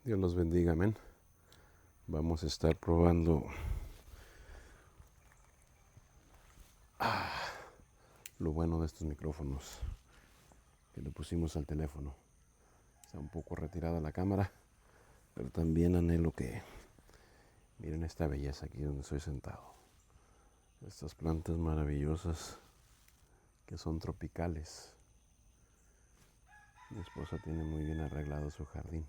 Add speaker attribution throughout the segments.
Speaker 1: Dios los bendiga, amén. Vamos a estar probando lo bueno de estos micrófonos que le pusimos al teléfono. Está un poco retirada la cámara, pero también anhelo que miren esta belleza aquí donde estoy sentado. Estas plantas maravillosas que son tropicales. Mi esposa tiene muy bien arreglado su jardín.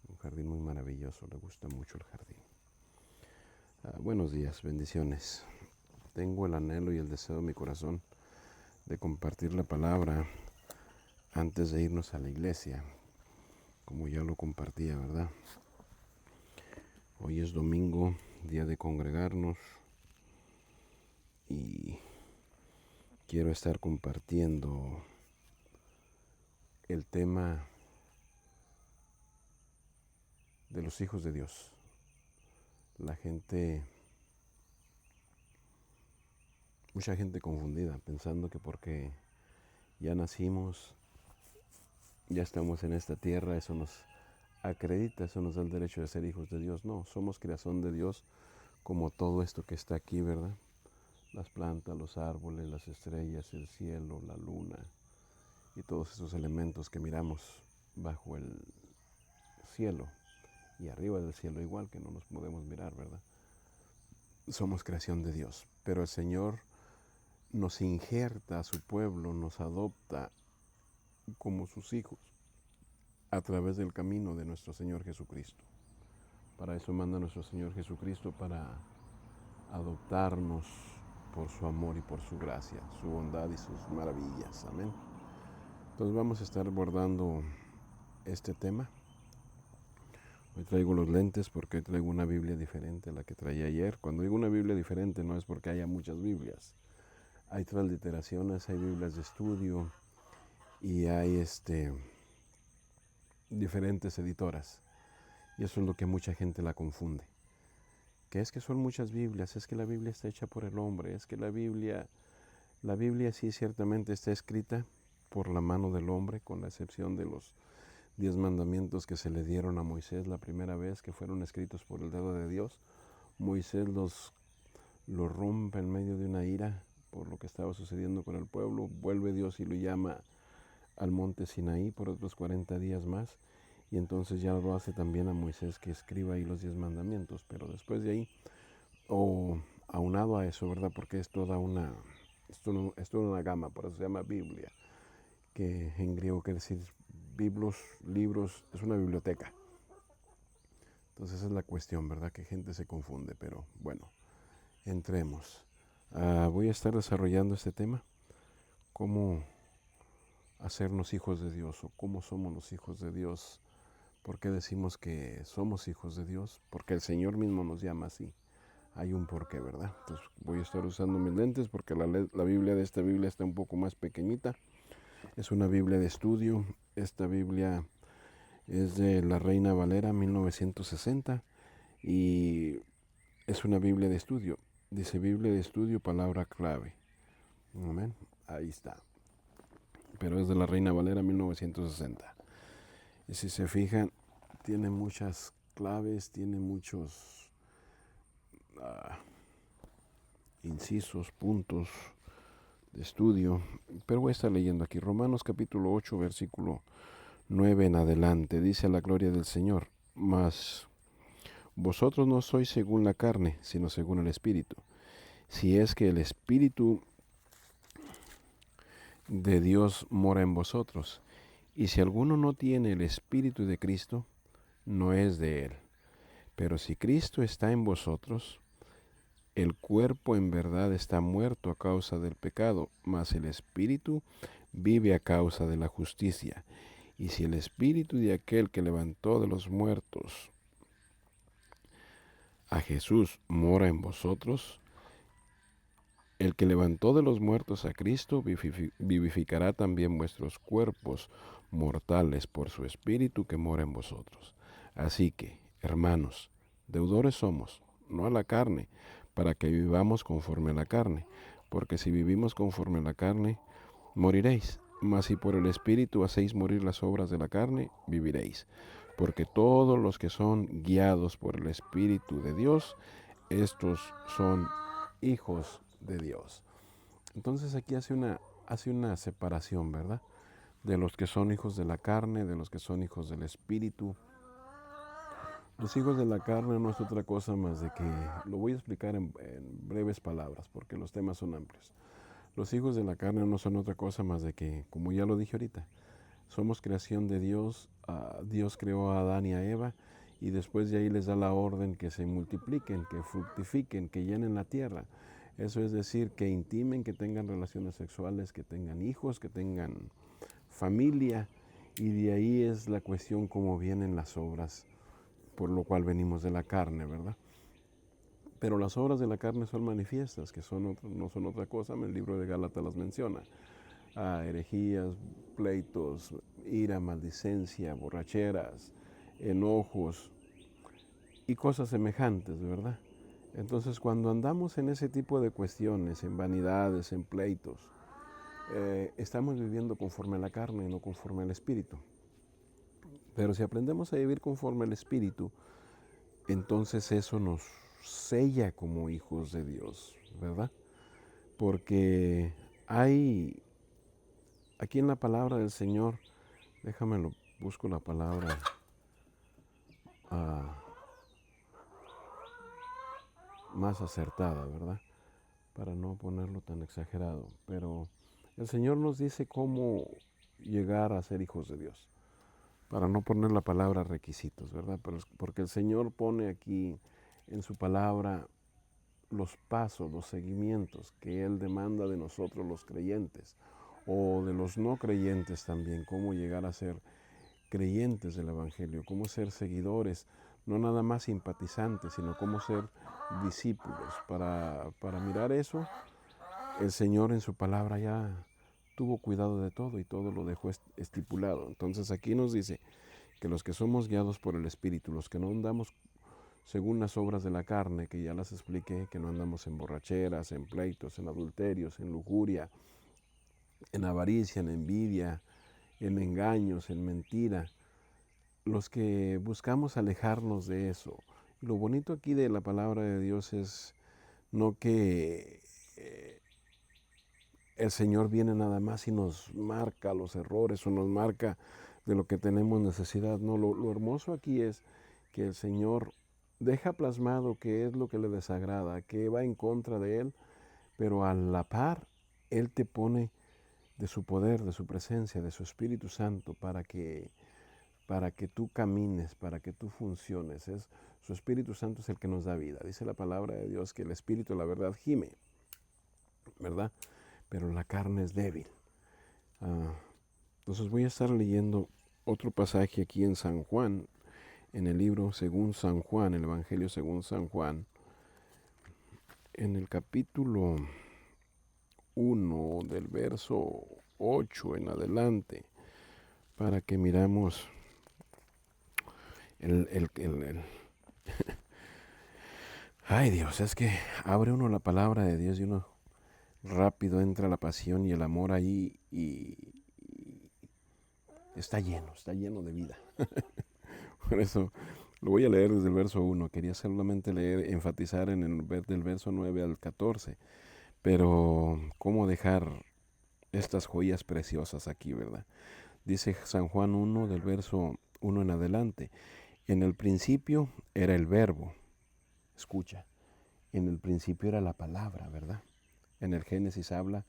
Speaker 1: Un jardín muy maravilloso, le gusta mucho el jardín. Buenos días, bendiciones. Tengo el anhelo y el deseo de mi corazón de compartir la palabra antes de irnos a la iglesia, como ya lo compartía, ¿verdad? Hoy es domingo, día de congregarnos, y quiero estar compartiendo el tema de los hijos de Dios. Mucha gente confundida, pensando que porque ya nacimos, ya estamos en esta tierra, eso nos acredita, eso nos da el derecho de ser hijos de Dios. No, somos creación de Dios, como todo esto que está aquí, ¿verdad? Las plantas, los árboles, las estrellas, el cielo, la luna y todos esos elementos que miramos bajo el cielo y arriba del cielo igual, que no nos podemos mirar, ¿verdad? Somos creación de Dios, pero el Señor nos injerta a su pueblo, nos adopta como sus hijos a través del camino de nuestro Señor Jesucristo. Para eso manda nuestro Señor Jesucristo, para adoptarnos por su amor y por su gracia, su bondad y sus maravillas. Amén. Entonces vamos a estar abordando este tema. Hoy traigo los lentes porque hoy traigo una Biblia diferente a la que traía ayer. Cuando digo una Biblia diferente no es porque haya muchas Biblias. Hay transliteraciones, hay Biblias de estudio y hay diferentes editoras. Y eso es lo que mucha gente la confunde. Que es que son muchas Biblias, es que la Biblia está hecha por el hombre, es que la Biblia sí ciertamente está escrita por la mano del hombre, con la excepción de los 10 mandamientos que se le dieron a Moisés la primera vez, que fueron escritos por el dedo de Dios. Moisés los rompe en medio de una ira por lo que estaba sucediendo con el pueblo. Vuelve Dios y lo llama al monte Sinaí por otros 40 días más. Y entonces ya lo hace también a Moisés que escriba ahí los 10 mandamientos. Pero después de ahí, o aunado a eso, ¿verdad? Porque es toda una gama, por eso se llama Biblia, que en griego quiere decir biblos, libros, es una biblioteca. Entonces esa es la cuestión, ¿verdad? Que gente se confunde, pero bueno, entremos. Voy a estar desarrollando este tema, cómo hacernos hijos de Dios o cómo somos los hijos de Dios. ¿Por qué decimos que somos hijos de Dios? Porque el Señor mismo nos llama así. Hay un porqué, ¿verdad? Entonces voy a estar usando mis lentes porque la Biblia de esta Biblia está un poco más pequeñita. Es una Biblia de estudio. Esta Biblia es de la Reina Valera 1960 y es una Biblia de estudio. Dice Biblia de estudio, palabra clave. Amén. Ahí está. Pero es de la Reina Valera 1960. Y si se fijan, tiene muchas claves, tiene muchos incisos, puntos de estudio. Pero voy a estar leyendo aquí Romanos capítulo 8, versículo 9 en adelante. Dice: a la gloria del Señor. Mas vosotros no sois según la carne, sino según el Espíritu. Si es que el Espíritu de Dios mora en vosotros. Y si alguno no tiene el Espíritu de Cristo, no es de él. Pero si Cristo está en vosotros, el cuerpo en verdad está muerto a causa del pecado, mas el Espíritu vive a causa de la justicia. Y si el Espíritu de aquel que levantó de los muertos a Jesús mora en vosotros, el que levantó de los muertos a Cristo vivificará también vuestros cuerpos mortales por su Espíritu que mora en vosotros. Así que, hermanos, deudores somos, no a la carne, para que vivamos conforme a la carne, porque si vivimos conforme a la carne, moriréis. Mas si por el Espíritu hacéis morir las obras de la carne, viviréis. porque todos los que son guiados por el Espíritu de Dios, estos son hijos de Dios. Entonces aquí hace una separación, ¿verdad? De los que son hijos de la carne, de los que son hijos del Espíritu. Los hijos de la carne no es otra cosa más de que, lo voy a explicar en breves palabras, porque los temas son amplios. Los hijos de la carne no son otra cosa más de que, como ya lo dije ahorita, somos creación de Dios. Dios creó a Adán y a Eva, y después de ahí les da la orden que se multipliquen, que fructifiquen, que llenen la tierra. Eso es decir, que intimen, que tengan relaciones sexuales, que tengan hijos, que tengan familia, y de ahí es la cuestión cómo vienen las obras, por lo cual venimos de la carne, ¿verdad? Pero las obras de la carne son manifiestas, que no son otra cosa, el libro de Gálatas las menciona. Herejías, pleitos, ira, maldicencia, borracheras, enojos y cosas semejantes, ¿verdad? Entonces, cuando andamos en ese tipo de cuestiones, en vanidades, en pleitos, estamos viviendo conforme a la carne y no conforme al Espíritu. Pero si aprendemos a vivir conforme al Espíritu, entonces eso nos sella como hijos de Dios, ¿verdad? Porque hay, aquí en la palabra del Señor, busco la palabra más acertada, ¿verdad? Para no ponerlo tan exagerado. Pero el Señor nos dice cómo llegar a ser hijos de Dios. Para no poner la palabra requisitos, ¿verdad? Porque el Señor pone aquí en su palabra los pasos, los seguimientos que Él demanda de nosotros los creyentes o de los no creyentes también, cómo llegar a ser creyentes del Evangelio, cómo ser seguidores, no nada más simpatizantes, sino cómo ser discípulos. Para mirar eso, el Señor en su palabra ya tuvo cuidado de todo y todo lo dejó estipulado. Entonces aquí nos dice que los que somos guiados por el Espíritu, los que no andamos según las obras de la carne, que ya las expliqué, que no andamos en borracheras, en pleitos, en adulterios, en lujuria, en avaricia, en envidia, en engaños, en mentira, los que buscamos alejarnos de eso. Y lo bonito aquí de la palabra de Dios es no que el Señor viene nada más y nos marca los errores o nos marca de lo que tenemos necesidad. No, lo hermoso aquí es que el Señor deja plasmado qué es lo que le desagrada, qué va en contra de Él, pero a la par Él te pone de su poder, de su presencia, de su Espíritu Santo para que tú camines, para que tú funciones. Su Espíritu Santo es el que nos da vida. Dice la palabra de Dios que el Espíritu, la verdad, gime, ¿verdad? Pero la carne es débil. Entonces voy a estar leyendo otro pasaje aquí en San Juan, en el libro según San Juan, el Evangelio según San Juan, en el capítulo 1 del verso 8 en adelante, para que miramos Ay Dios, es que abre uno la palabra de Dios y uno rápido entra la pasión y el amor ahí y está lleno de vida. Por eso lo voy a leer desde el verso 1. Quería solamente enfatizar del verso 9 al 14. Pero cómo dejar estas joyas preciosas aquí, ¿verdad? Dice San Juan 1 del verso 1 en adelante. En el principio era el verbo. Escucha, en el principio era la palabra, ¿verdad? En el Génesis habla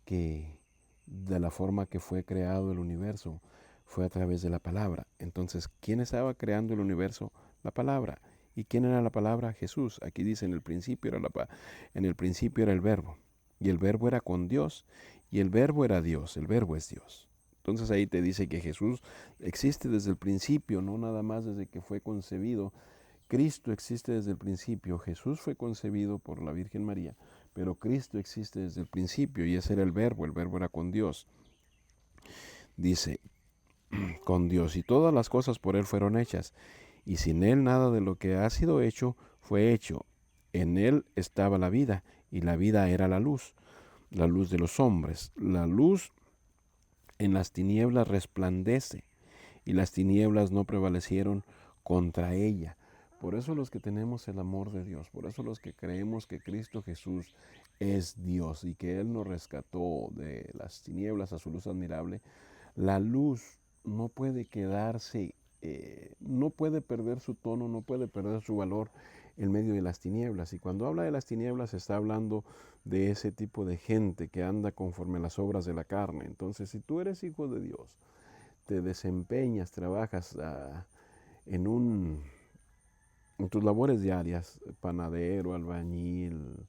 Speaker 1: que de la forma que fue creado el universo fue a través de la palabra. Entonces, ¿quién estaba creando el universo? La palabra. ¿Y quién era la palabra? Jesús. Aquí dice, en el principio era el verbo. Y el verbo era con Dios. Y el verbo era Dios. El verbo es Dios. Entonces ahí te dice que Jesús existe desde el principio, no nada más desde que fue concebido. Cristo existe desde el principio. Jesús fue concebido por la Virgen María, pero Cristo existe desde el principio y ese era el verbo era con Dios. Dice, con Dios, y todas las cosas por Él fueron hechas, y sin Él nada de lo que ha sido hecho fue hecho. En Él estaba la vida, y la vida era la luz de los hombres. La luz en las tinieblas resplandece, y las tinieblas no prevalecieron contra ella. Por eso los que tenemos el amor de Dios, por eso los que creemos que Cristo Jesús es Dios y que Él nos rescató de las tinieblas a su luz admirable, la luz no puede quedarse, no puede perder su tono, no puede perder su valor en medio de las tinieblas. Y cuando habla de las tinieblas está hablando de ese tipo de gente que anda conforme a las obras de la carne. Entonces, si tú eres hijo de Dios, te desempeñas, trabajas en tus labores diarias, panadero, albañil,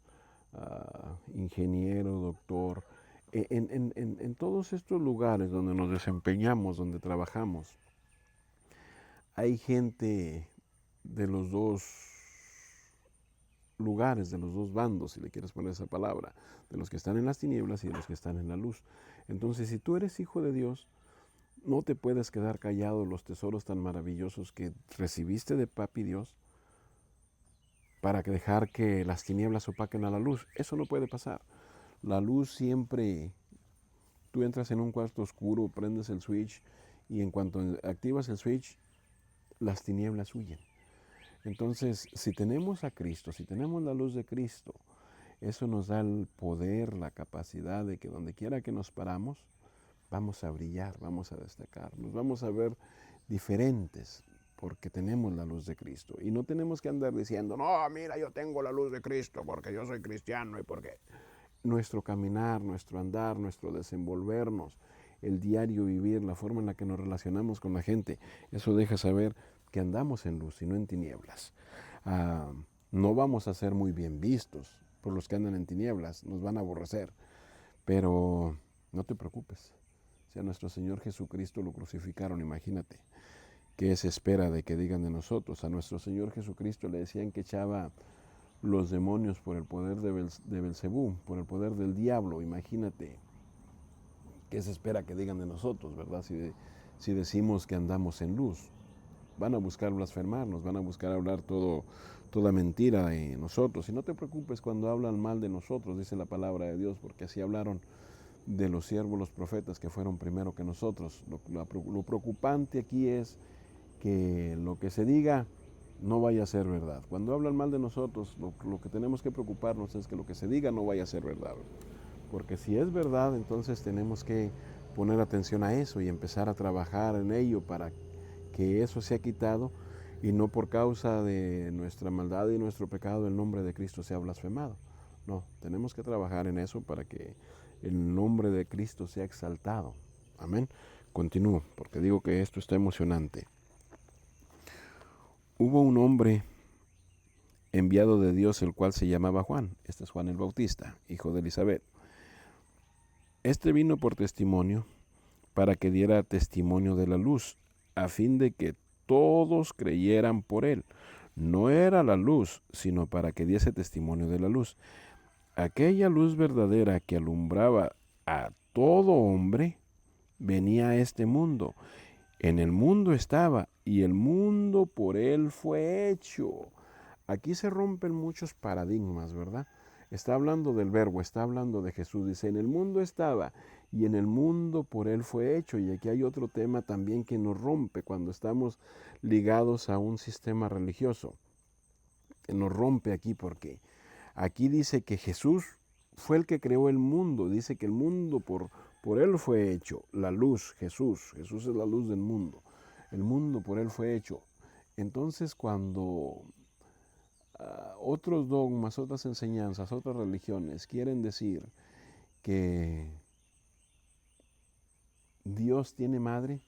Speaker 1: ingeniero, doctor, en todos estos lugares donde nos desempeñamos, donde trabajamos, hay gente de los dos lugares, de los dos bandos, si le quieres poner esa palabra, de los que están en las tinieblas y de los que están en la luz. Entonces, si tú eres hijo de Dios, no te puedes quedar callado los tesoros tan maravillosos que recibiste de Papi Dios para dejar que las tinieblas opaquen a la luz. Eso no puede pasar. La luz siempre, tú entras en un cuarto oscuro, prendes el switch y en cuanto activas el switch, las tinieblas huyen. Entonces, si tenemos a Cristo, si tenemos la luz de Cristo, eso nos da el poder, la capacidad de que donde quiera que nos paramos, vamos a brillar, vamos a destacar, nos vamos a ver diferentes porque tenemos la luz de Cristo. Y no tenemos que andar diciendo, no, mira, yo tengo la luz de Cristo porque yo soy cristiano y porque nuestro caminar, nuestro andar, nuestro desenvolvernos, el diario vivir, la forma en la que nos relacionamos con la gente, eso deja saber que andamos en luz y no en tinieblas. No vamos a ser muy bien vistos por los que andan en tinieblas, nos van a aborrecer, pero no te preocupes. Si a nuestro Señor Jesucristo lo crucificaron, imagínate, ¿qué se espera de que digan de nosotros? A nuestro Señor Jesucristo le decían que echaba los demonios por el poder de Belcebú, por el poder del diablo. Imagínate qué se espera que digan de nosotros, ¿verdad? Si decimos que andamos en luz. Van a buscar blasfemarnos, van a buscar hablar toda mentira de nosotros. Y no te preocupes cuando hablan mal de nosotros, dice la palabra de Dios, porque así hablaron de los siervos, los profetas, que fueron primero que nosotros. Lo preocupante aquí es que lo que se diga no vaya a ser verdad. Cuando hablan mal de nosotros, lo que tenemos que preocuparnos es que lo que se diga no vaya a ser verdad. Porque si es verdad, entonces tenemos que poner atención a eso y empezar a trabajar en ello para que eso sea quitado y no por causa de nuestra maldad y nuestro pecado el nombre de Cristo sea blasfemado. No, tenemos que trabajar en eso para que el nombre de Cristo sea exaltado. Amén. Continúo, porque digo que esto está emocionante. Hubo un hombre enviado de Dios, el cual se llamaba Juan. Este es Juan el Bautista, hijo de Elizabeth. Este vino por testimonio para que diera testimonio de la luz, a fin de que todos creyeran por él. No era la luz, sino para que diese testimonio de la luz. Aquella luz verdadera que alumbraba a todo hombre venía a este mundo. En el mundo estaba y el mundo por él fue hecho. Aquí se rompen muchos paradigmas, ¿verdad? Está hablando del verbo, está hablando de Jesús. Dice, en el mundo estaba y en el mundo por él fue hecho. Y aquí hay otro tema también que nos rompe cuando estamos ligados a un sistema religioso. Nos rompe aquí porque aquí dice que Jesús fue el que creó el mundo. Dice que el mundo por él fue hecho. La luz, Jesús. Jesús es la luz del mundo. El mundo por él fue hecho. Entonces cuando otros dogmas, otras enseñanzas, otras religiones quieren decir que Dios tiene madre,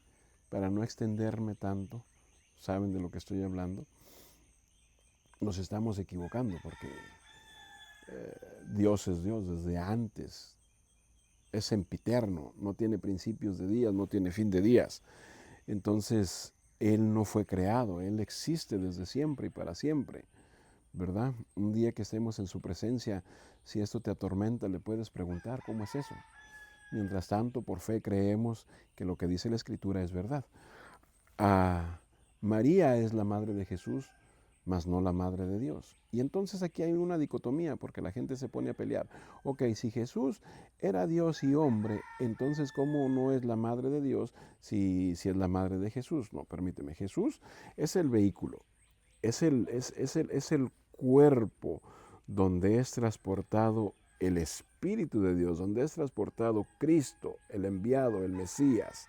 Speaker 1: para no extenderme tanto, saben de lo que estoy hablando, nos estamos equivocando porque Dios es Dios desde antes, es sempiterno, no tiene principios de días, no tiene fin de días. Entonces, Él no fue creado, Él existe desde siempre y para siempre. ¿Verdad? Un día que estemos en su presencia, si esto te atormenta, le puedes preguntar, ¿cómo es eso? Mientras tanto, por fe creemos que lo que dice la Escritura es verdad. María es la madre de Jesús. mas no la madre de Dios. Y entonces aquí hay una dicotomía, porque la gente se pone a pelear. Ok, si Jesús era Dios y hombre, entonces ¿cómo no es la madre de Dios si es la madre de Jesús? No, permíteme, Jesús es el vehículo, es el cuerpo donde es transportado el Espíritu de Dios, donde es transportado Cristo, el enviado, el Mesías.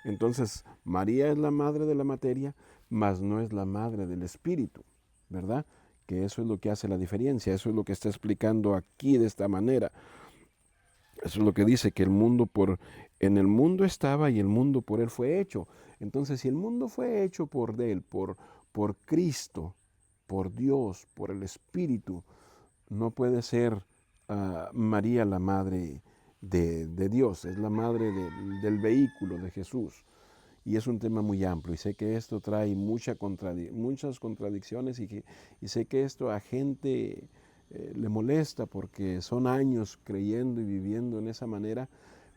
Speaker 1: Entonces, María es la madre de la materia, mas no es la madre del Espíritu, ¿verdad? Que eso es lo que hace la diferencia, eso es lo que está explicando aquí de esta manera. Eso es lo que dice, que en el mundo estaba y el mundo por él fue hecho. Entonces, si el mundo fue hecho por él, por Cristo, por Dios, por el Espíritu, no puede ser María la madre de Dios, es la madre del vehículo de Jesús. Y es un tema muy amplio y sé que esto trae muchas contradicciones y sé que esto a gente le molesta porque son años creyendo y viviendo en esa manera.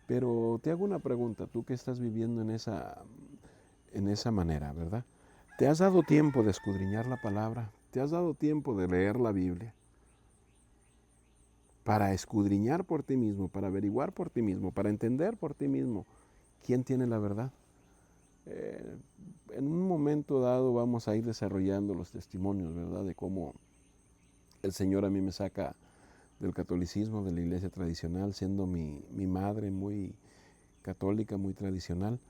Speaker 1: Pero te hago una pregunta, tú que estás viviendo en esa manera, ¿verdad? ¿Te has dado tiempo de escudriñar la palabra? ¿Te has dado tiempo de leer la Biblia? Para escudriñar por ti mismo, para averiguar por ti mismo, para entender por ti mismo quién tiene la verdad. En un momento dado vamos a ir desarrollando los testimonios, ¿verdad? De cómo el Señor a mí me saca del catolicismo, de la iglesia tradicional, siendo mi madre muy católica, muy tradicional.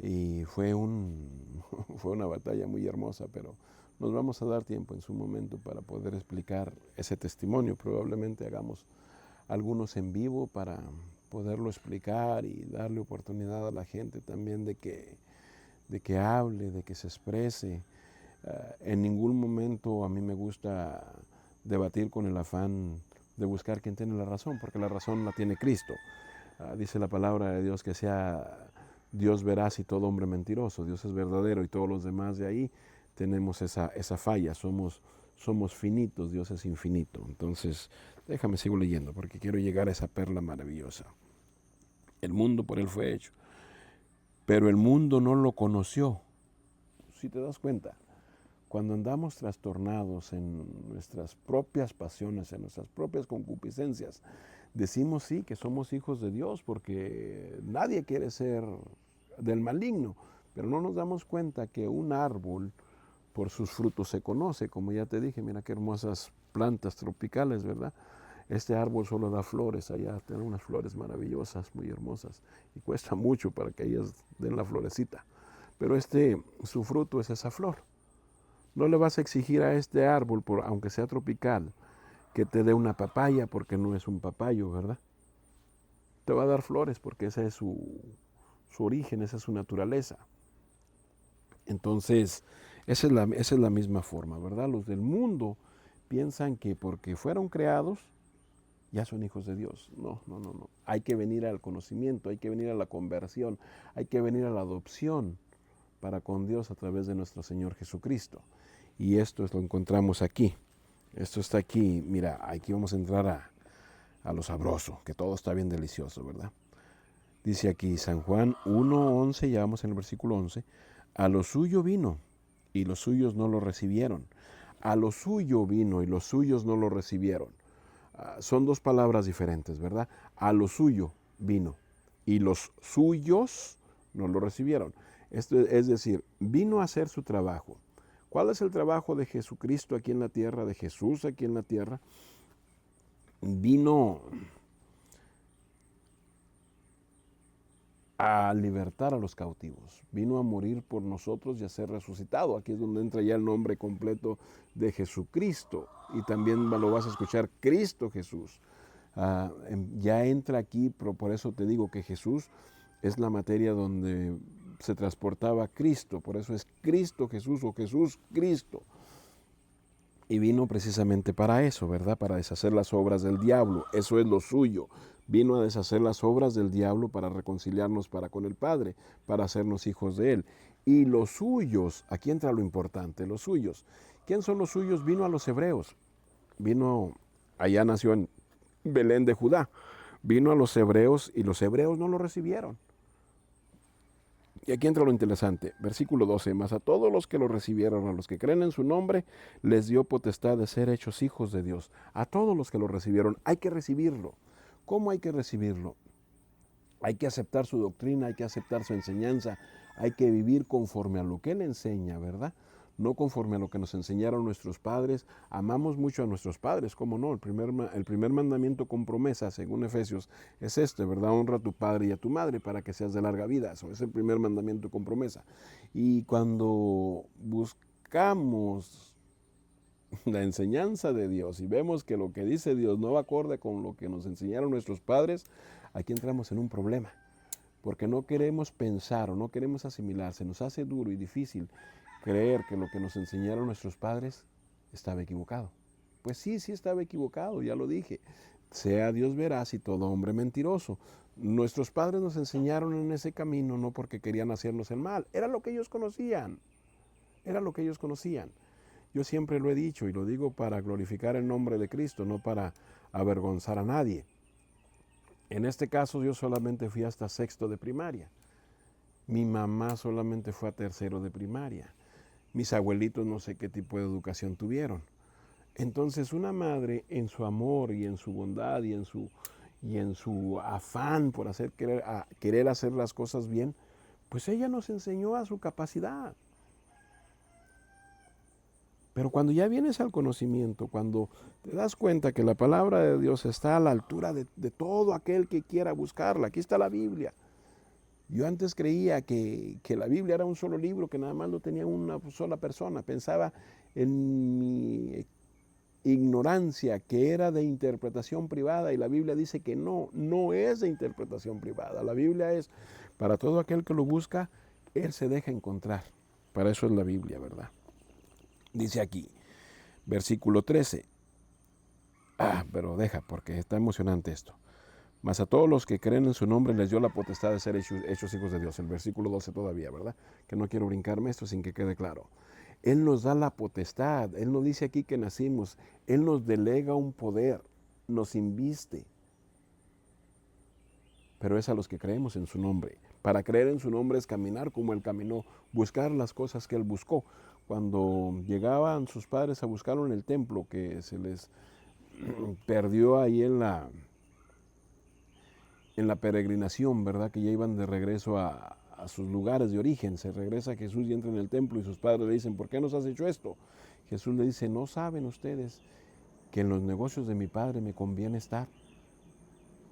Speaker 1: Y fue una batalla muy hermosa, pero nos vamos a dar tiempo en su momento para poder explicar ese testimonio. Probablemente hagamos algunos en vivo para poderlo explicar y darle oportunidad a la gente también de que hable, de que se exprese. En ningún momento a mí me gusta debatir con el afán de buscar quién tiene la razón, porque la razón la tiene Cristo. Dice la palabra de Dios que sea Dios veraz y todo hombre mentiroso. Dios es verdadero y todos los demás de ahí tenemos esa falla. Somos finitos, Dios es infinito. Entonces, déjame sigo leyendo porque quiero llegar a esa perla maravillosa. El mundo por él fue hecho, pero el mundo no lo conoció. Si te das cuenta, cuando andamos trastornados en nuestras propias pasiones, en nuestras propias concupiscencias, decimos sí que somos hijos de Dios porque nadie quiere ser del maligno, pero no nos damos cuenta que un árbol por sus frutos se conoce, como ya te dije, mira qué hermosas plantas tropicales, ¿verdad? Este árbol solo da flores, allá tiene unas flores maravillosas, muy hermosas, y cuesta mucho para que ellas den la florecita, pero su fruto es esa flor. No le vas a exigir a este árbol, aunque sea tropical, que te dé una papaya porque no es un papayo, ¿verdad? Te va a dar flores porque ese es su origen, esa es su naturaleza. Entonces, esa es la misma forma, ¿verdad? Los del mundo piensan que porque fueron creados, ya son hijos de Dios. No. Hay que venir al conocimiento, hay que venir a la conversión, hay que venir a la adopción para con Dios a través de nuestro Señor Jesucristo. Y esto lo encontramos aquí. Esto está aquí. Mira, aquí vamos a entrar a lo sabroso, que todo está bien delicioso, ¿verdad? Dice aquí San Juan 1:11, ya vamos en el versículo 11. A lo suyo vino y los suyos no lo recibieron. A lo suyo vino y los suyos no lo recibieron. Son dos palabras diferentes, ¿verdad? A lo suyo vino y los suyos no lo recibieron. Esto es decir, vino a hacer su trabajo. ¿Cuál es el trabajo de Jesucristo aquí en la tierra, de Jesús aquí en la tierra? Vino a libertar a los cautivos, vino a morir por nosotros y a ser resucitado. Aquí es donde entra ya el nombre completo de Jesucristo y también lo vas a escuchar, Cristo Jesús. Ya entra aquí, pero por eso te digo que Jesús es la materia donde se transportaba Cristo, por eso es Cristo Jesús o Jesús Cristo. Y vino precisamente para eso, ¿verdad? Para deshacer las obras del diablo. Eso es lo suyo. Vino a deshacer las obras del diablo para reconciliarnos para con el Padre, para hacernos hijos de Él. Y los suyos, aquí entra lo importante, los suyos. ¿Quién son los suyos? Vino a los hebreos. Allá nació en Belén de Judá. Vino a los hebreos y los hebreos no lo recibieron. Y aquí entra lo interesante, versículo 12, mas a todos los que lo recibieron, a los que creen en su nombre, les dio potestad de ser hechos hijos de Dios. A todos los que lo recibieron, hay que recibirlo. ¿Cómo hay que recibirlo? Hay que aceptar su doctrina, hay que aceptar su enseñanza, hay que vivir conforme a lo que Él enseña, ¿verdad? No conforme a lo que nos enseñaron nuestros padres. Amamos mucho a nuestros padres, ¿cómo no? El primer mandamiento con promesa, según Efesios, es este, ¿verdad? Honra a tu padre y a tu madre para que seas de larga vida. Eso es el primer mandamiento con promesa. Y cuando buscamos la enseñanza de Dios y vemos que lo que dice Dios no va acorde con lo que nos enseñaron nuestros padres, aquí entramos en un problema, porque no queremos pensar o no queremos asimilar, se nos hace duro y difícil creer que lo que nos enseñaron nuestros padres estaba equivocado. Pues sí, sí estaba equivocado, ya lo dije. Sea Dios veraz y todo hombre mentiroso. Nuestros padres nos enseñaron en ese camino no porque querían hacernos el mal, era lo que ellos conocían, era lo que ellos conocían. Yo siempre lo he dicho y lo digo para glorificar el nombre de Cristo, no para avergonzar a nadie. En este caso yo solamente fui hasta sexto de primaria. Mi mamá solamente fue a tercero de primaria. Mis abuelitos no sé qué tipo de educación tuvieron. Entonces una madre en su amor y en su bondad y en su afán por querer hacer las cosas bien, pues ella nos enseñó a su capacidad. Pero cuando ya vienes al conocimiento, cuando te das cuenta que la palabra de Dios está a la altura de todo aquel que quiera buscarla, aquí está la Biblia. Yo antes creía que la Biblia era un solo libro, que nada más lo tenía una sola persona. Pensaba en mi ignorancia que era de interpretación privada y la Biblia dice que no, no es de interpretación privada. La Biblia es para todo aquel que lo busca, Él se deja encontrar. Para eso es la Biblia, ¿verdad? Dice aquí, versículo 13. Pero deja, porque está emocionante esto. Mas a todos los que creen en su nombre les dio la potestad de ser hechos hijos de Dios. El versículo 12 todavía, ¿verdad? Que no quiero brincarme esto sin que quede claro. Él nos da la potestad. Él no dice aquí que nacimos. Él nos delega un poder, nos inviste. Pero es a los que creemos en su nombre. Para creer en su nombre es caminar como Él caminó, buscar las cosas que Él buscó. Cuando llegaban sus padres a buscarlo en el templo, que se les perdió ahí en la peregrinación, ¿verdad? Que ya iban de regreso a sus lugares de origen. Se regresa Jesús y entra en el templo y sus padres le dicen, ¿por qué nos has hecho esto? Jesús le dice, ¿no saben ustedes que en los negocios de mi Padre me conviene estar?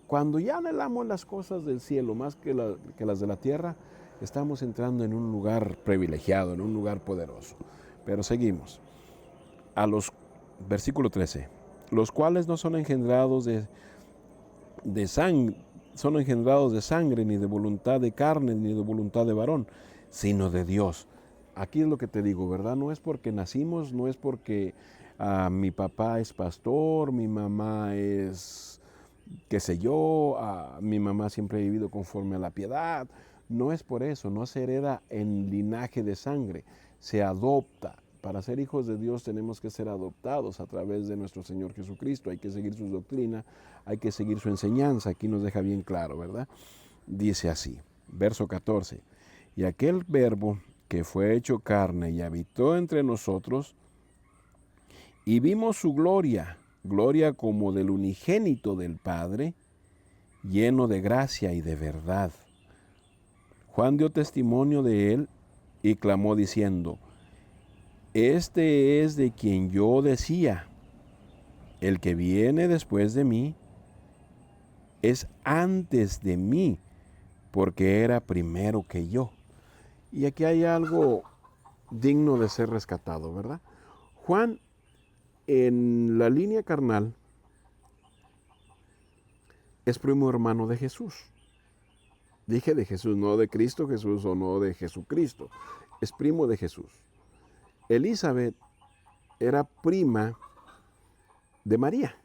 Speaker 1: Cuando ya anhelamos las cosas del cielo más que las de la tierra, estamos entrando en un lugar privilegiado, en un lugar poderoso. Pero seguimos. Versículo 13. Los cuales no son engendrados de sangre, ni de voluntad de carne, ni de voluntad de varón, sino de Dios. Aquí es lo que te digo, ¿verdad? No es porque nacimos, no es porque mi papá es pastor, mi mamá es, qué sé yo, mi mamá siempre ha vivido conforme a la piedad. No es por eso, no se hereda en linaje de sangre, se adopta. Para ser hijos de Dios tenemos que ser adoptados a través de nuestro Señor Jesucristo. Hay que seguir su doctrina, hay que seguir su enseñanza. Aquí nos deja bien claro, ¿verdad? Dice así, verso 14. Y aquel verbo que fue hecho carne y habitó entre nosotros, y vimos su gloria, gloria como del unigénito del Padre, lleno de gracia y de verdad. Juan dio testimonio de él y clamó diciendo, este es de quien yo decía, el que viene después de mí es antes de mí, porque era primero que yo. Y aquí hay algo digno de ser rescatado, ¿verdad? Juan, en la línea carnal, es primo hermano de Jesús. Dije de Jesús, no de Cristo Jesús o no de Jesucristo. Es primo de Jesús. Elizabeth era prima de María.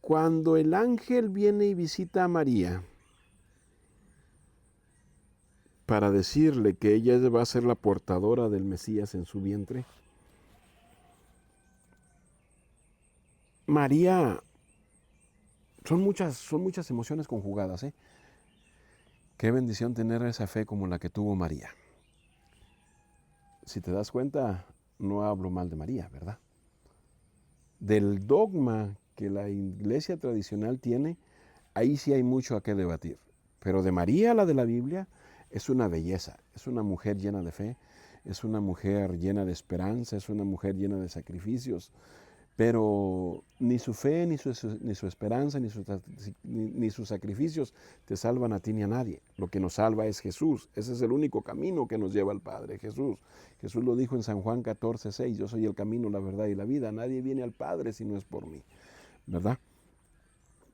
Speaker 1: Cuando el ángel viene y visita a María para decirle que ella va a ser la portadora del Mesías en su vientre, María, son muchas emociones conjugadas, Qué bendición tener esa fe como la que tuvo María. Si te das cuenta, no hablo mal de María, ¿verdad? Del dogma que la iglesia tradicional tiene, ahí sí hay mucho a qué debatir. Pero de María, la de la Biblia, es una belleza, es una mujer llena de fe, es una mujer llena de esperanza, es una mujer llena de sacrificios. Pero ni su fe, ni su esperanza, ni sus sacrificios te salvan a ti ni a nadie. Lo que nos salva es Jesús. Ese es el único camino que nos lleva al Padre, Jesús. Jesús lo dijo en San Juan 14:6, yo soy el camino, la verdad y la vida. Nadie viene al Padre si no es por mí, ¿verdad?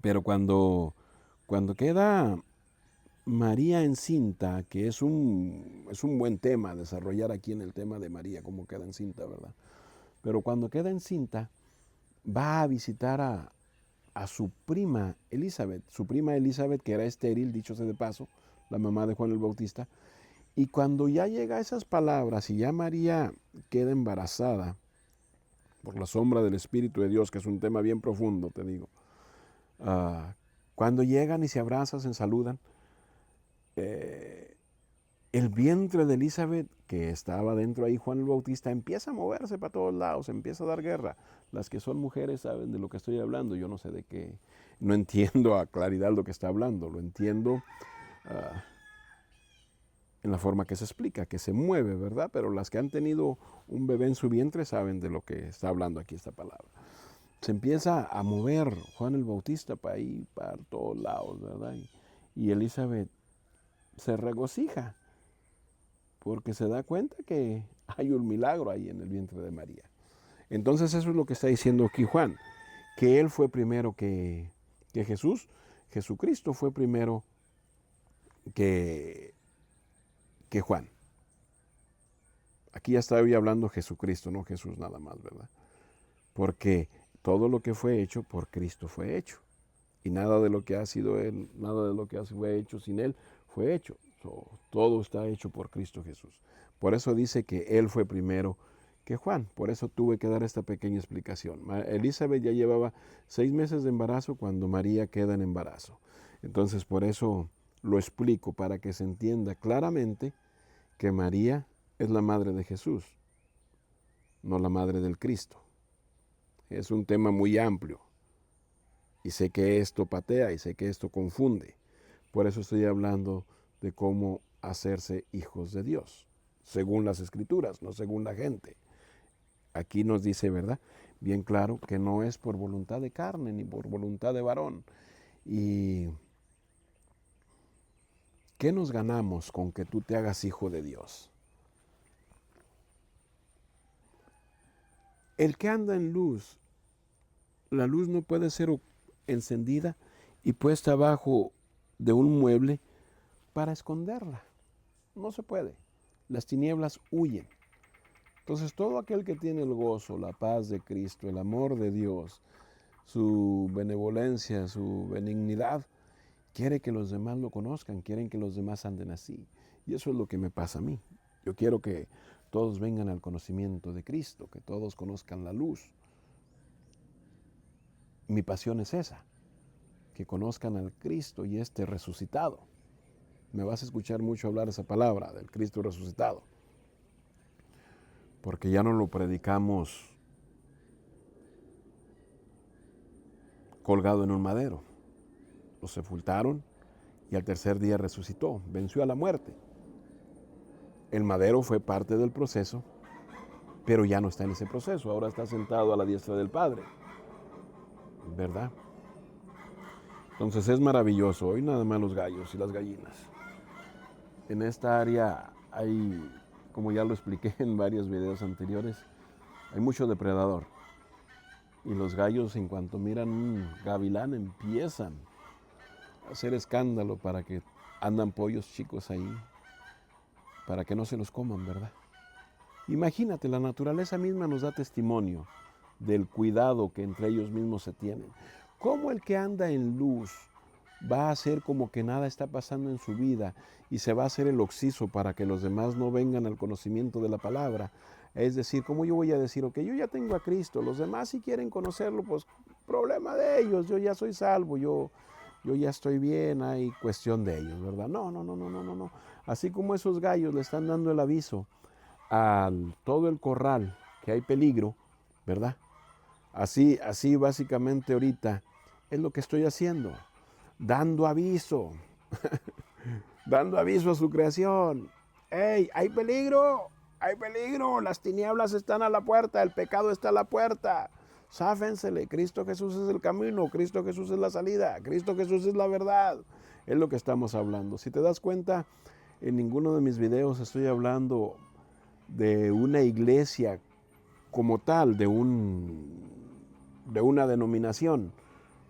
Speaker 1: Pero cuando queda María encinta, que es un buen tema a desarrollar aquí en el tema de María, cómo queda encinta, ¿verdad? Pero cuando queda encinta, va a visitar a su prima Elizabeth, que era estéril, dicho sea de paso, la mamá de Juan el Bautista. Y cuando ya llega a esas palabras y ya María queda embarazada por la sombra del Espíritu de Dios, que es un tema bien profundo, te digo, cuando llegan y se abrazan, se saludan, el vientre de Elizabeth, que estaba dentro ahí Juan el Bautista, empieza a moverse para todos lados, empieza a dar guerra. Las que son mujeres saben de lo que estoy hablando, yo no sé de qué, no entiendo a claridad lo que está hablando, lo entiendo en la forma que se explica, que se mueve, ¿verdad? Pero las que han tenido un bebé en su vientre saben de lo que está hablando aquí esta palabra. Se empieza a mover Juan el Bautista para ahí, para todos lados, ¿verdad? Y Elizabeth se regocija, porque se da cuenta que hay un milagro ahí en el vientre de María. Entonces eso es lo que está diciendo aquí Juan, que él fue primero que Jesús. Jesucristo fue primero que Juan. Aquí ya estaba hablando Jesucristo, no Jesús nada más, ¿verdad? Porque todo lo que fue hecho por Cristo fue hecho. Y nada de lo que ha sido Él, nada de lo que fue hecho sin Él, fue hecho. Todo está hecho por Cristo Jesús. Por eso dice que Él fue primero que Juan. Por eso tuve que dar esta pequeña explicación. Elizabeth ya llevaba 6 meses de embarazo cuando María queda en embarazo. Entonces por eso lo explico, para que se entienda claramente que María es la madre de Jesús, no la madre del Cristo. Es un tema muy amplio. Y sé que esto patea y sé que esto confunde. Por eso estoy hablando de cómo hacerse hijos de Dios, según las Escrituras, no según la gente. Aquí nos dice, ¿verdad? Bien claro que no es por voluntad de carne ni por voluntad de varón. ¿Y qué nos ganamos con que tú te hagas hijo de Dios? El que anda en luz, la luz no puede ser encendida y puesta abajo de un mueble para esconderla. No se puede. Las tinieblas huyen. Entonces todo aquel que tiene el gozo, la paz de Cristo, el amor de Dios, su benevolencia, su benignidad, quiere que los demás lo conozcan, quieren que los demás anden así. Y eso es lo que me pasa a mí. Yo quiero que todos vengan al conocimiento de Cristo, que todos conozcan la luz. Mi pasión es esa, que conozcan al Cristo y este resucitado. Me vas a escuchar mucho hablar esa palabra del Cristo resucitado, porque ya no lo predicamos colgado en un madero. Lo sepultaron y al tercer día resucitó, venció a la muerte. El madero fue parte del proceso, pero ya no está en ese proceso, ahora está sentado a la diestra del Padre, ¿verdad? Entonces es maravilloso. Hoy nada más los gallos y las gallinas. En esta área hay, como ya lo expliqué en varios videos anteriores, hay mucho depredador. Y los gallos, en cuanto miran un gavilán, empiezan a hacer escándalo para que andan pollos chicos ahí, para que no se los coman, ¿verdad? Imagínate, la naturaleza misma nos da testimonio del cuidado que entre ellos mismos se tienen. ¿Cómo el que anda en luz va a hacer como que nada está pasando en su vida y se va a hacer el oxiso para que los demás no vengan al conocimiento de la palabra? Es decir, ¿cómo yo voy a decir, ok, yo ya tengo a Cristo, los demás si quieren conocerlo, pues problema de ellos, yo ya soy salvo, yo yo ya estoy bien, hay cuestión de ellos, ¿verdad? No, no, no, no, no, no, no. Así como esos gallos le están dando el aviso a todo el corral que hay peligro, ¿verdad? Así básicamente ahorita es lo que estoy haciendo, dando aviso, dando aviso a su creación. ¡Ey, hay peligro, las tinieblas están a la puerta, el pecado está a la puerta! Sáfensele, Cristo Jesús es el camino, Cristo Jesús es la salida, Cristo Jesús es la verdad. Es lo que estamos hablando. Si te das cuenta, en ninguno de mis videos estoy hablando de una iglesia como tal, de una denominación,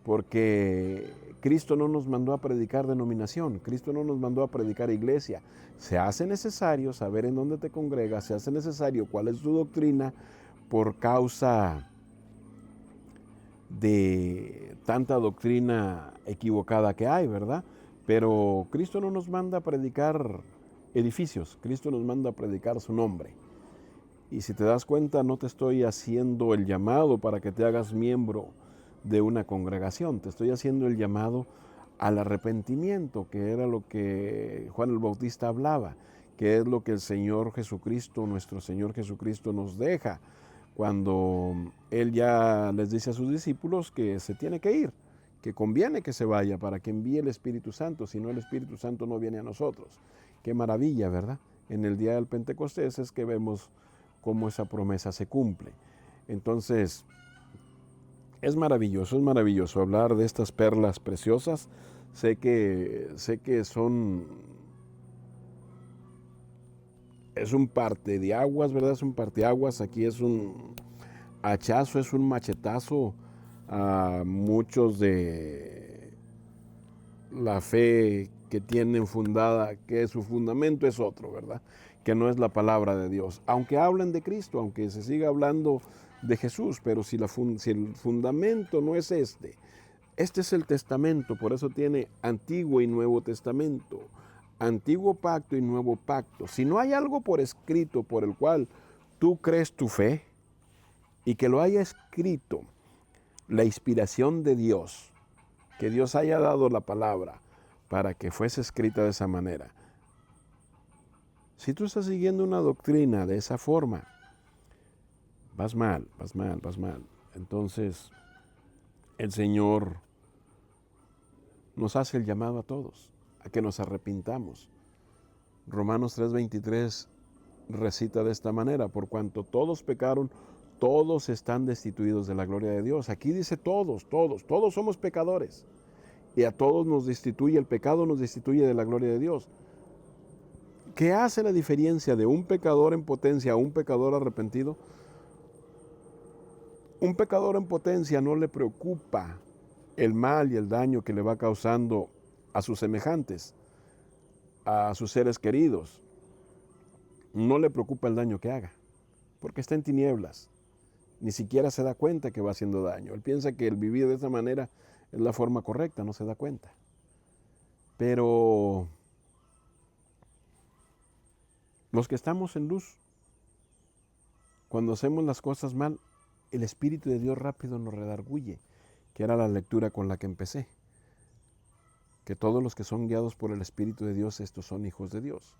Speaker 1: porque Cristo no nos mandó a predicar denominación, Cristo no nos mandó a predicar iglesia. Se hace necesario saber en dónde te congregas, se hace necesario cuál es tu doctrina por causa de tanta doctrina equivocada que hay, ¿verdad? Pero Cristo no nos manda a predicar edificios, Cristo nos manda a predicar su nombre. Y si te das cuenta, no te estoy haciendo el llamado para que te hagas miembro de una congregación, te estoy haciendo el llamado al arrepentimiento, que era lo que Juan el Bautista hablaba, que es lo que el Señor Jesucristo, nuestro Señor Jesucristo nos deja, cuando Él ya les dice a sus discípulos que se tiene que ir, que conviene que se vaya para que envíe el Espíritu Santo, si no el Espíritu Santo no viene a nosotros. Qué maravilla, ¿verdad? En el día del Pentecostés es que vemos cómo esa promesa se cumple. Entonces, es maravilloso hablar de estas perlas preciosas. Sé que es un parte de aguas, ¿verdad? Es un parteaguas. Aquí es un hachazo, es un machetazo a muchos de la fe que tienen fundada, que su fundamento es otro, ¿verdad? Que no es la palabra de Dios. Aunque hablen de Cristo, aunque se siga hablando de Jesús, pero si el fundamento no es este es el testamento, por eso tiene Antiguo y Nuevo Testamento, Antiguo Pacto y Nuevo Pacto. Si no hay algo por escrito por el cual tú crees tu fe y que lo haya escrito la inspiración de Dios, que Dios haya dado la palabra para que fuese escrita de esa manera. Si tú estás siguiendo una doctrina de esa forma, vas mal. Entonces, el Señor nos hace el llamado a todos, a que nos arrepintamos. Romanos 3:23 recita de esta manera: por cuanto todos pecaron, todos están destituidos de la gloria de Dios. Aquí dice todos somos pecadores. Y a todos nos destituye, el pecado nos destituye de la gloria de Dios. ¿Qué hace la diferencia de un pecador en potencia a un pecador arrepentido? Un pecador en potencia no le preocupa el mal y el daño que le va causando a sus semejantes, a sus seres queridos. No le preocupa el daño que haga, porque está en tinieblas. Ni siquiera se da cuenta que va haciendo daño. Él piensa que el vivir de esa manera es la forma correcta, no se da cuenta. Pero los que estamos en luz, cuando hacemos las cosas mal, el Espíritu de Dios rápido nos redarguye, que era la lectura con la que empecé. Que todos los que son guiados por el Espíritu de Dios, estos son hijos de Dios.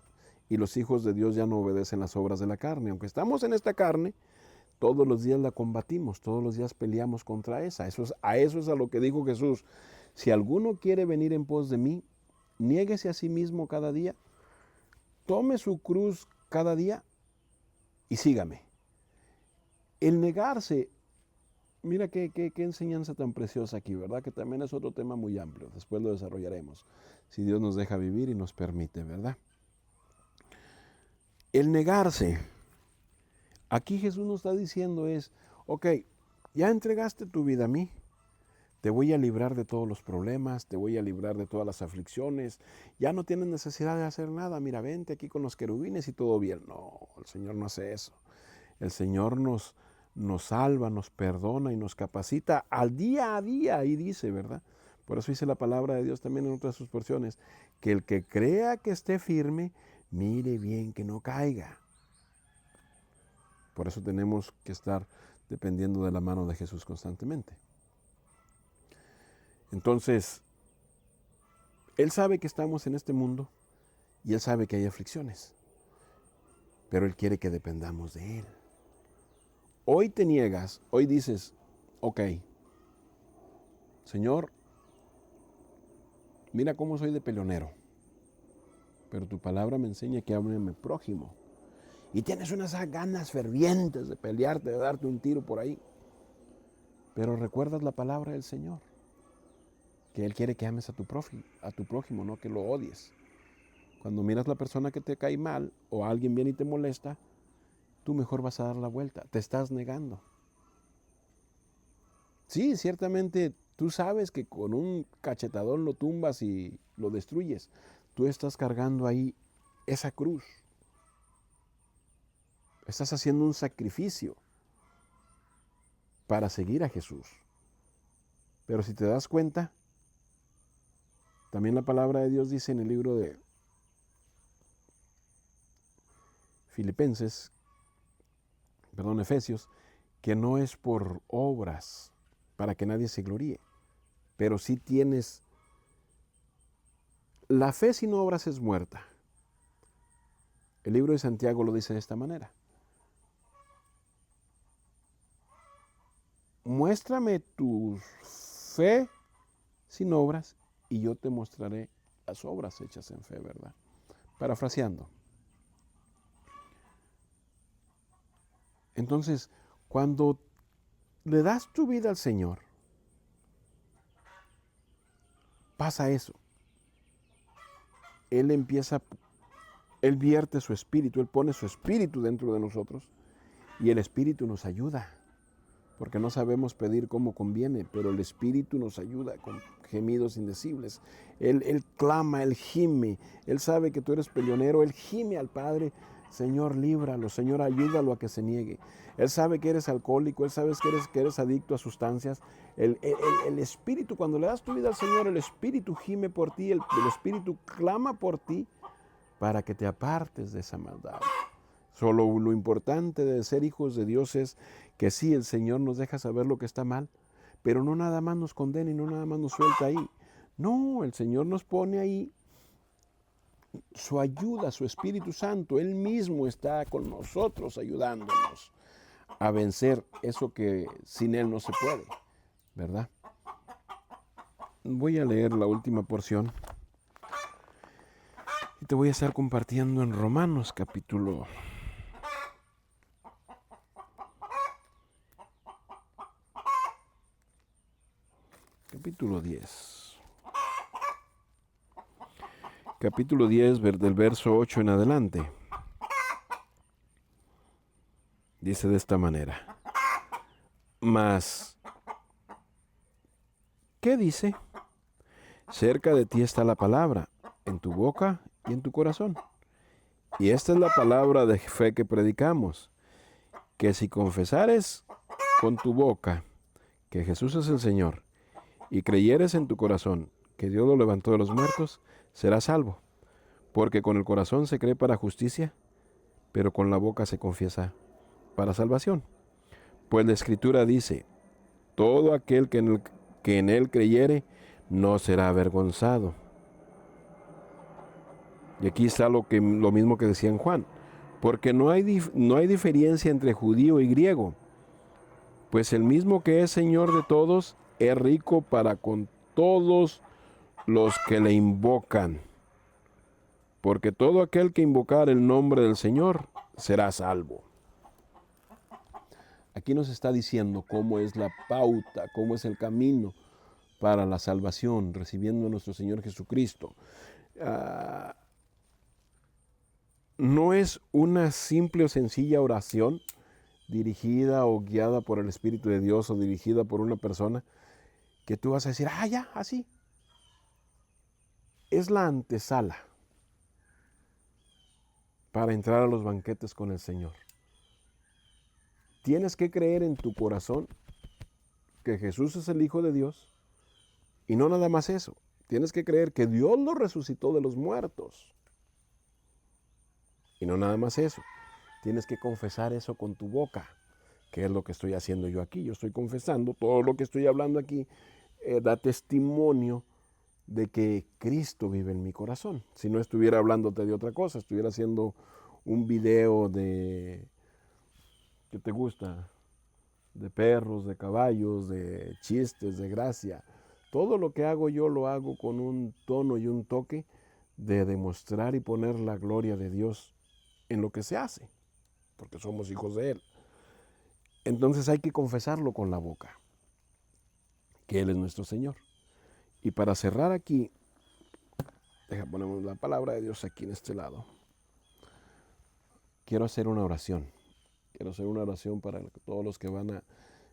Speaker 1: Y los hijos de Dios ya no obedecen las obras de la carne. Aunque estamos en esta carne, todos los días la combatimos, todos los días peleamos contra esa. A eso es a lo que dijo Jesús. Si alguno quiere venir en pos de mí, niéguese a sí mismo cada día, tome su cruz cada día y sígame. El negarse, mira qué enseñanza tan preciosa aquí, ¿verdad? Que también es otro tema muy amplio. Después lo desarrollaremos, si Dios nos deja vivir y nos permite, ¿verdad? El negarse. Aquí Jesús nos está diciendo es, ok, ya entregaste tu vida a mí, te voy a librar de todos los problemas, te voy a librar de todas las aflicciones, ya no tienes necesidad de hacer nada, mira, vente aquí con los querubines y todo bien. No, el Señor no hace eso. El Señor nos salva, nos perdona y nos capacita al día a día, ahí dice, ¿verdad? Por eso dice la palabra de Dios también en otras de sus porciones, que el que crea que esté firme, mire bien que no caiga. Por eso tenemos que estar dependiendo de la mano de Jesús constantemente. Entonces, Él sabe que estamos en este mundo y Él sabe que hay aflicciones, pero Él quiere que dependamos de Él. Hoy te niegas, hoy dices, ok, Señor, mira cómo soy de peleonero, pero tu palabra me enseña que ame a mi prójimo. Y tienes unas ganas fervientes de pelearte, de darte un tiro por ahí. Pero recuerdas la palabra del Señor, que Él quiere que ames a tu prójimo, no que lo odies. Cuando miras a la persona que te cae mal o alguien viene y te molesta, tú mejor vas a dar la vuelta, te estás negando. Sí, ciertamente tú sabes que con un cachetadón lo tumbas y lo destruyes. Tú estás cargando ahí esa cruz. Estás haciendo un sacrificio para seguir a Jesús. Pero si te das cuenta, también la palabra de Dios dice en el libro de Efesios, que no es por obras para que nadie se gloríe, pero sí tienes, la fe sin obras es muerta. El libro de Santiago lo dice de esta manera. Muéstrame tu fe sin obras y yo te mostraré las obras hechas en fe, ¿verdad? Parafraseando. Entonces, cuando le das tu vida al Señor, pasa eso. Él vierte su espíritu, Él pone su espíritu dentro de nosotros y el espíritu nos ayuda, porque no sabemos pedir como conviene, pero el espíritu nos ayuda con gemidos indecibles. Él clama, Él gime, Él sabe que tú eres peleonero, Él gime al Padre, Señor, líbralo, Señor, ayúdalo a que se niegue. Él sabe que eres alcohólico, Él sabe que eres adicto a sustancias. El espíritu, cuando le das tu vida al Señor, el espíritu gime por ti, el espíritu clama por ti para que te apartes de esa maldad. Solo lo importante de ser hijos de Dios es que sí, el Señor nos deja saber lo que está mal, pero no nada más nos condena y no nada más nos suelta ahí. No, el Señor nos pone ahí su ayuda, su Espíritu Santo. Él mismo está con nosotros ayudándonos a vencer eso que sin Él no se puede, ¿verdad? Voy a leer la última porción y te voy a estar compartiendo en Romanos capítulo 10. Capítulo 10 del verso 8 en adelante. Dice de esta manera. Mas, ¿qué dice? Cerca de ti está la palabra, en tu boca y en tu corazón. Y esta es la palabra de fe que predicamos, que si confesares con tu boca que Jesús es el Señor, y creyeres en tu corazón que Dios lo levantó de los muertos, serás salvo. Porque con el corazón se cree para justicia, pero con la boca se confiesa para salvación. Pues la Escritura dice, todo aquel que en él creyere no será avergonzado. Y aquí está lo mismo que decía en Juan. Porque no hay diferencia entre judío y griego, pues el mismo que es Señor de todos es rico para con todos los que le invocan. Porque todo aquel que invocar el nombre del Señor será salvo. Aquí nos está diciendo cómo es la pauta, cómo es el camino para la salvación, recibiendo a nuestro Señor Jesucristo. No es una simple o sencilla oración dirigida o guiada por el Espíritu de Dios o dirigida por una persona que tú vas a decir, ya, así. Es la antesala para entrar a los banquetes con el Señor. Tienes que creer en tu corazón que Jesús es el Hijo de Dios y no nada más eso. Tienes que creer que Dios lo resucitó de los muertos. Y no nada más eso. Tienes que confesar eso con tu boca, que es lo que estoy haciendo yo aquí. Yo estoy confesando todo lo que estoy hablando aquí, da testimonio de que Cristo vive en mi corazón. Si no estuviera hablándote de otra cosa, estuviera haciendo un video de, ¿qué te gusta? De perros, de caballos, de chistes, de gracia. Todo lo que hago yo lo hago con un tono y un toque de demostrar y poner la gloria de Dios en lo que se hace, porque somos hijos de Él. Entonces hay que confesarlo con la boca, que Él es nuestro Señor. Y para cerrar aquí, ponemos la palabra de Dios aquí en este lado. Quiero hacer una oración. Quiero hacer una oración para todos los que van a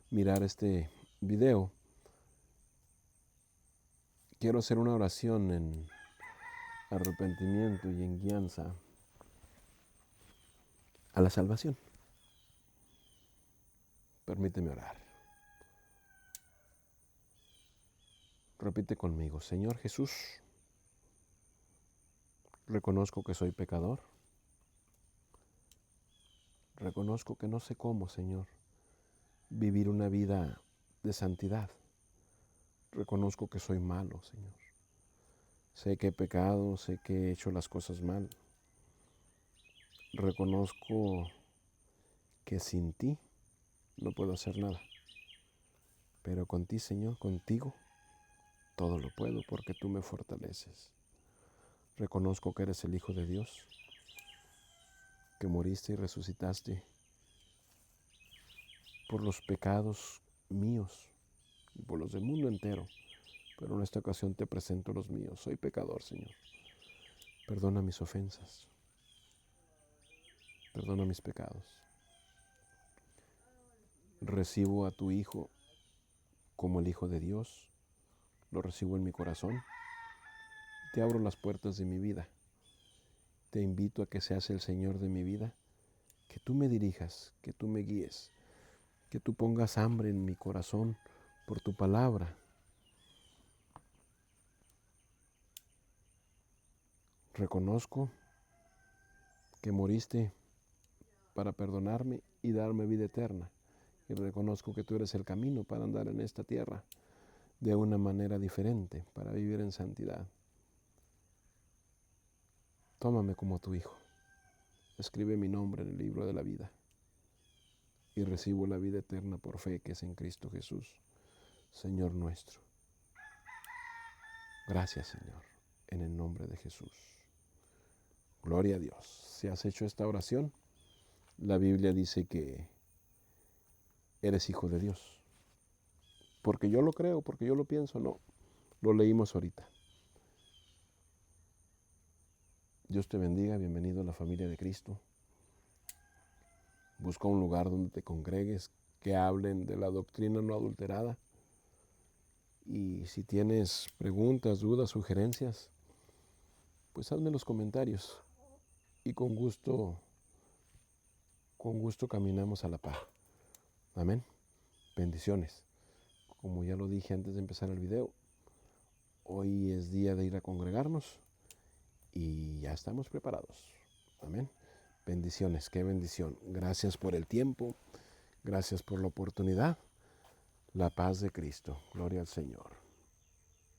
Speaker 1: mirar este video. Quiero hacer una oración en arrepentimiento y en guianza a la salvación. Permíteme orar. Repite conmigo: Señor Jesús, reconozco que soy pecador. Reconozco que no sé cómo, Señor, vivir una vida de santidad. Reconozco que soy malo, Señor. Sé que he pecado, sé que he hecho las cosas mal. Reconozco que sin ti no puedo hacer nada. Pero con ti, Señor, contigo, todo lo puedo porque tú me fortaleces. Reconozco que eres el Hijo de Dios, que moriste y resucitaste por los pecados míos y por los del mundo entero. Pero en esta ocasión te presento los míos. Soy pecador, Señor. Perdona mis ofensas. Perdona mis pecados. Recibo a tu Hijo como el Hijo de Dios. Lo recibo en mi corazón. Te abro las puertas de mi vida. Te invito a que seas el Señor de mi vida. Que tú me dirijas, que tú me guíes. Que tú pongas hambre en mi corazón por tu palabra. Reconozco que moriste para perdonarme y darme vida eterna. Y reconozco que tú eres el camino para andar en esta tierra de una manera diferente, para vivir en santidad. Tómame como tu Hijo. Escribe mi nombre en el libro de la vida. Y recibo la vida eterna por fe que es en Cristo Jesús, Señor nuestro. Gracias, Señor, en el nombre de Jesús. Gloria a Dios. Si has hecho esta oración, la Biblia dice que eres hijo de Dios. Porque yo lo creo, porque yo lo pienso, no. Lo leímos ahorita. Dios te bendiga, bienvenido a la familia de Cristo. Busca un lugar donde te congregues, que hablen de la doctrina no adulterada. Y si tienes preguntas, dudas, sugerencias, pues hazme los comentarios. Y con gusto caminamos a la par. Amén. Bendiciones. Como ya lo dije antes de empezar el video, hoy es día de ir a congregarnos y ya estamos preparados. Amén. Bendiciones, qué bendición. Gracias por el tiempo, gracias por la oportunidad. La paz de Cristo. Gloria al Señor.